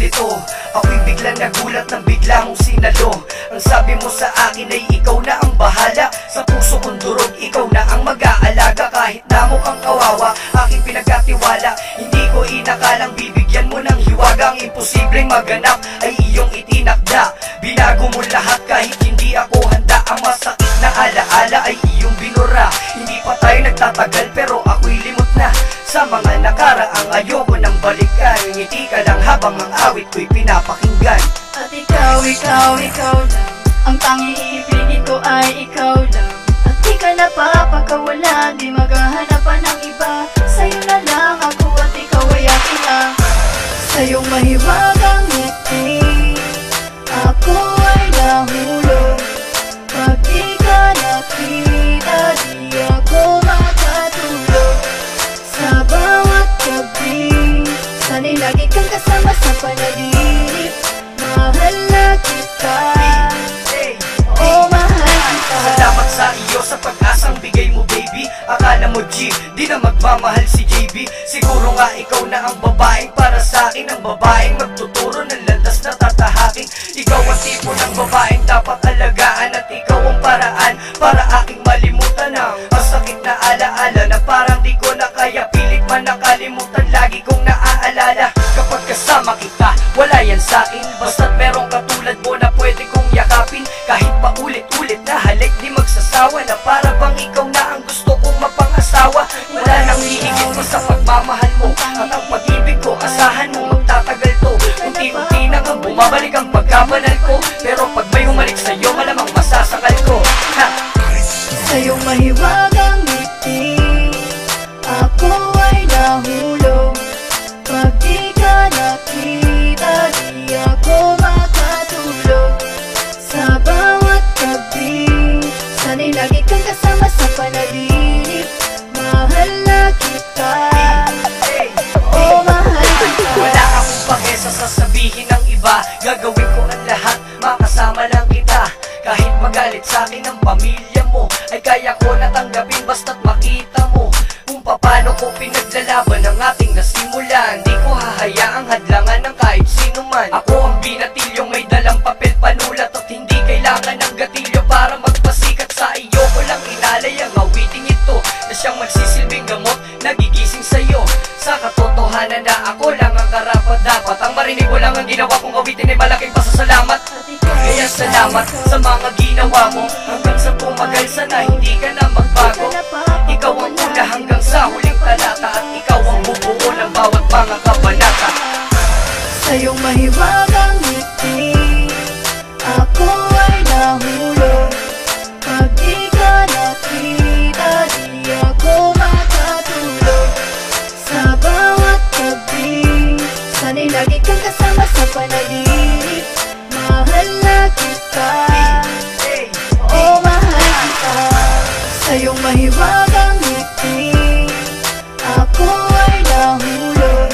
ganito. Ako'y biglang nagulat nang bigla mong sinalo. Ang sabi mo sa akin ay ikaw na ang bahala. Sa puso kong durog, ikaw na ang mag-aalaga. Kahit na mukhang kawawa, aking pinagkatiwala. Hindi ko inakalang bibigyan mo ng hiwaga. Ang imposibleng maganap ay iyong itinakda. Binago mo lahat kahit hindi ako handa. Ang masakit na alaala ay iyong binura. Hindi pa tayo nagtatagal pero ako'y limot na sa mga nakaraang ayoko nang balikan. Ngiti ka lang habang ang awit ko'y pinapakinggan. At ikaw lang ang tanging ibig ko ay ikaw lang. At di ka napapagkawalan, di maghahanapan ng iba. Sa'yo na lang ako at ikaw ay akin lang. Sa'yong mahiwagang ngiti ako ay nahulog. Pag di ka nakita, di ako makatulog. Sa bawat gabi, sana'y lagi kang kasama sa panaginip. Mahal na kita, oh mahal kita. Salamat sa iyo sa pag-asang bigay mo baby. Akala mo G, di na magmamahal si JB. Siguro nga ikaw na ang babaeng para sa akin. Ang babaeng magtuturo ng landas na tatahaking. Ikaw ang tipo ng babaeng dapat alagaan. At ikaw ang paraan para aking malimutan ang masakit na alaala na parang di ko na kaya. Pilit man nakalimutan, lagi kong naaalala. Kapag kasama kita, wala yan sa'kin. Basta't merong katulad mo na pwede kong yakapin. Kahit pa ulit-ulit na halik, di magsasawa. Na para bang ikaw na ang gusto kong mapangasawa. Wala nang hihigit mo sa pagmamahal mo. At ang pag-ibig ko, asahan mo magtatagal to. Unti-unti na kang bumabalik ang pagkabanal ko. Pero pag may humalik sa'yo, malamang masasakal ko. Ha! Sa'yong mahiwagang ngiti ako ay nahulog. Pag di ka nakita, di ako makatulog. Sa bawat gabi, sana'y lagi kang kasama sa panaginip. Mahal na kita, oh mahal kita. Wala akong pake sa sasabihin ng iba. Gagawin ko ang lahat, makasama lang kita. Kahit magalit sa'kin ang pamilya mo, ay kaya ko natanggapin basta't makita mo kung paano ko pinaglalaban ang ating nasimulan. Di ko hahayaang hadlangan ng kahit sino man. Ako ang binatilyong may dalang papel panulat. At hindi kailangan ng gatilyo para magpasikat. Sa iyo ko lang inalay ang awiting ito na siyang magsisilbing gamot, nagigising sa'yo. Sa katotohanan na ako lang ang karapat dapat. Ang marinig mo lang ang ginawa kong awitin ay malaking pasasalamat. Kaya salamat sa mga ginawa mo. Hanggang sa tumagal sana hindi ka na magbago. Ikaw ang una hanggang sa huling talata. At ikaw ang bubuo ng bawat mga kabanata. Sa'yong mahiwagang ngiti ako ay nahulog. Pag di ka nakita, di ako makatulog. Sa bawat gabi, sana'y lagi kang kasama sa panaginip. Mahal na kita, oh mahal kita. Sa'yong mahiwagang ngiti ako ay nahulog.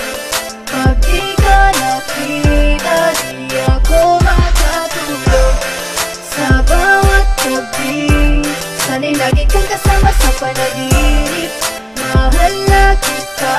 Pag di ka nakita, di ako makatulog. Sa bawat gabi, sana'y lagi kang kasama sa panaginip. Mahal na kita.